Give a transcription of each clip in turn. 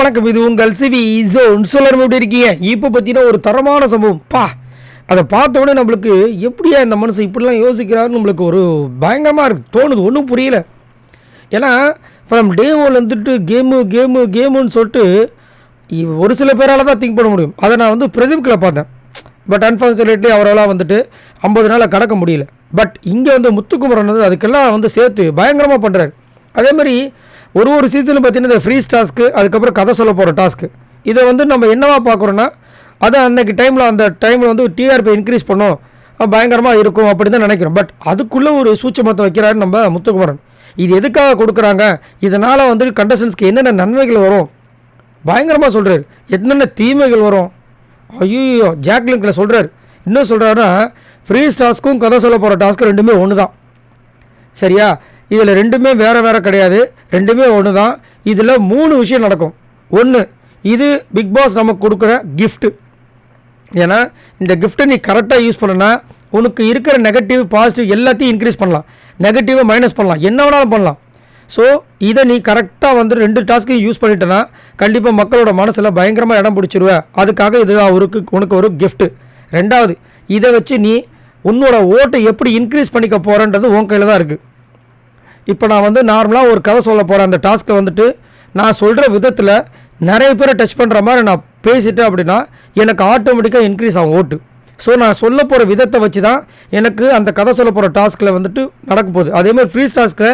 வணக்கம். இது உங்கள் சிவி ஜோன். சொல்லணும் எப்படி இருக்கீங்க? இப்போ பார்த்தீங்கன்னா ஒரு தரமான சம்பவம் அதை பார்த்த உடனே நம்மளுக்கு எப்படியா இந்த மனுஷன் இப்படிலாம் யோசிக்கிறாருன்னு நம்மளுக்கு ஒரு பயங்கரமாக இருக்குது, தோணுது. ஒன்றும் புரியல. ஏன்னா ஃப்ரம் டே ஒன் வந்துட்டு கேமுன்னு சொல்லிட்டு ஒரு சில பேரால் தான் திங்க் பண்ண முடியும். அதை நான் வந்து பிரதீப்கில் பார்த்தேன். பட் அன்ஃபார்ச்சுனேட்லி அவரால் வந்துட்டு 50 நாளில் கடக்க முடியல. பட் இங்கே வந்து முத்துக்குமரன் வந்து அதுக்கெல்லாம் வந்து சேர்த்து பயங்கரமாக பண்ணுறாரு. அதேமாதிரி ஒரு சீசனில் பார்த்தீங்கன்னா இந்த ஃப்ரீஸ் டாஸ்க்கு, அதுக்கப்புறம் கதை சொல்ல போகிற டாஸ்க்கு, இதை வந்து நம்ம என்னவா பார்க்குறோன்னா அதை அன்றைக்கி அந்த டைமில் வந்து டிஆர்பி இன்க்ரீஸ் பண்ணோம், பயங்கரமாக இருக்கும் அப்படின்னு தான் நினைக்கிறோம். பட் அதுக்குள்ளே ஒரு சூட்சமத்தை வைக்கிறாரு நம்ம முத்துக்குமரன். இது எதுக்காக கொடுக்குறாங்க, இதனால் வந்து கண்டஸ்டன்ஸ்க்கு என்னென்ன நன்மைகள் வரும் பயங்கரமாக சொல்கிறார், என்னென்ன தீமைகள் வரும். ஐயோ ஜாக்லிங்கில் சொல்கிறார். இன்னும் சொல்கிறாருன்னா ஃப்ரீஸ் டாஸ்க்கும் கதை சொல்ல போகிற டாஸ்க்கு ரெண்டுமே ஒன்று தான், சரியா? இதில் ரெண்டுமே வேறு கிடையாது, ரெண்டுமே ஒன்று தான். இதில் 3 விஷயம் நடக்கும். ஒன்று, இது பிக் பாஸ் நமக்கு கொடுக்குற கிஃப்ட்டு. ஏன்னா இந்த கிஃப்ட்டை நீ கரெக்டாக யூஸ் பண்ணனா உனக்கு இருக்கிற நெகட்டிவ் பாசிட்டிவ் எல்லாத்தையும் இன்க்ரீஸ் பண்ணலாம், நெகட்டிவை மைனஸ் பண்ணலாம், என்ன வேணாலும் பண்ணலாம். ஸோ இதை நீ கரெக்டாக வந்து 2 டாஸ்க்கையும் யூஸ் பண்ணிட்டேன்னா கண்டிப்பாக மக்களோட மனசில் பயங்கரமாக இடம் பிடிச்சிருவேன். அதுக்காக இது உனக்கு ஒரு கிஃப்ட்டு. ரெண்டாவது, இதை வச்சு நீ உன்னோட ஓட்டை எப்படி இன்க்ரீஸ் பண்ணிக்க போகிறன்றது உன் கையில் தான் இருக்குது. இப்போ நான் வந்து நார்மலாக ஒரு கதை சொல்ல போகிறேன். அந்த டாஸ்க்கை வந்துட்டு நான் சொல்கிற விதத்தில் நிறைய பேரை டச் பண்ணுற மாதிரி நான் பேசிட்டேன் அப்படின்னா எனக்கு ஆட்டோமேட்டிக்காக இன்க்ரீஸ் ஆகும் ஓட்டு. ஸோ நான் சொல்ல போகிற விதத்தை வச்சு தான் எனக்கு அந்த கதை சொல்ல போகிற டாஸ்கில் வந்துட்டு நடக்க போகுது. அதேமாதிரி ஃப்ரீஸ் டாஸ்கில்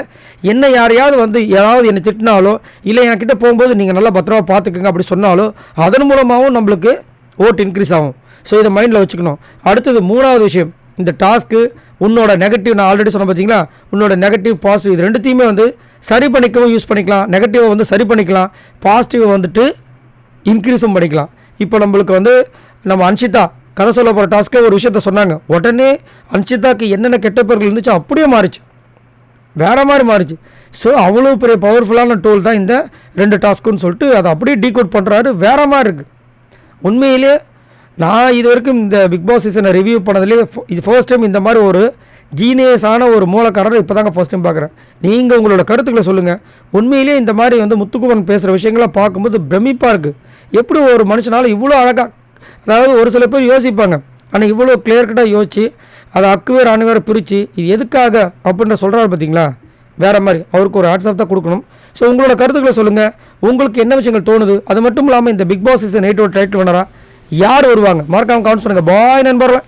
என்ன யாரையாவது வந்து யாராவது என்னை திட்டினாலோ இல்லை என்கிட்ட போகும்போது நீங்கள் நல்லா பத்திரமா பார்த்துக்குங்க அப்படி சொன்னாலோ அதன் மூலமாகவும் நம்மளுக்கு ஓட்டு இன்க்ரீஸ் ஆகும். ஸோ இதை மைண்டில் வச்சுக்கணும். அடுத்தது 3வது விஷயம், இந்த டாஸ்க்கு உன்னோட நெகட்டிவ், நான் ஆல்ரெடி சொன்ன பார்த்தீங்களா, உன்னோட நெகட்டிவ் பாசிட்டிவ் இது ரெண்டுத்தையுமே வந்து சரி பண்ணிக்கவும் யூஸ் பண்ணிக்கலாம். நெகட்டிவை வந்து சரி பண்ணிக்கலாம், பாசிட்டிவை வந்துட்டு இன்க்ரீஸும் பண்ணிக்கலாம். இப்போ நம்மளுக்கு வந்து நம்ம அன்ஷிதா கதை சொல்ல போகிற டாஸ்க்கே ஒரு விஷயத்த சொன்னாங்க, உடனே அன்ஷிதாக்கு என்னென்ன கெட்ட பேர்கள் இருந்துச்சோ அப்படியே மாறிச்சு, வேறு மாதிரி மாறிச்சு. ஸோ அவ்வளோ பெரிய பவர்ஃபுல்லான டூல் தான் இந்த 2 டாஸ்க்குன்னு சொல்லிட்டு அதை அப்படியே டீகோட் பண்ணுறாரு. வேறு மாதிரி இருக்குது. உண்மையிலே நான் இது வரைக்கும் இந்த பிக் பாஸ் சீசனை ரிவ்யூ பண்ணதுலேயே இது ஃபர்ஸ்ட் டைம் இந்த மாதிரி ஒரு ஜீனியஸான ஒரு மூலக்காரரை இப்போ தாங்க ஃபர்ஸ்ட் டைம் பார்க்குறேன். நீங்கள் உங்களோட கருத்துக்களை சொல்லுங்கள். உண்மையிலே இந்த மாதிரி வந்து முத்துக்குமரன் பேசுகிற விஷயங்கள்லாம் பார்க்கும்போது பிரமிப்பாக இருக்குது. எப்படி ஒரு மனுஷனால் இவ்வளோ அழகாக, அதாவது ஒரு சில பேர் யோசிப்பாங்க, ஆனால் இவ்வளோ கிளியர் கட்டாக யோசிச்சு அதை அக்குவேர் அணுவேர் பிரித்து இது எதுக்காக அப்படின்ற சொல்கிறாரு பார்த்தீங்களா, வேறு மாதிரி. அவருக்கு ஒரு வாட்ஸ்அப் தான் கொடுக்கணும். ஸோ உங்களோட கருத்துக்களை சொல்லுங்கள். உங்களுக்கு என்ன விஷயங்கள் தோணுது? அது மட்டும் இல்லாமல் இந்த பிக் பாஸ் சீசன் 8 டைட்டில் வினரா யார் வருவாங்க மறக்காமல் கமெண்ட்ஸ் பண்ணுங்கள். பாய் நண்பர்களே.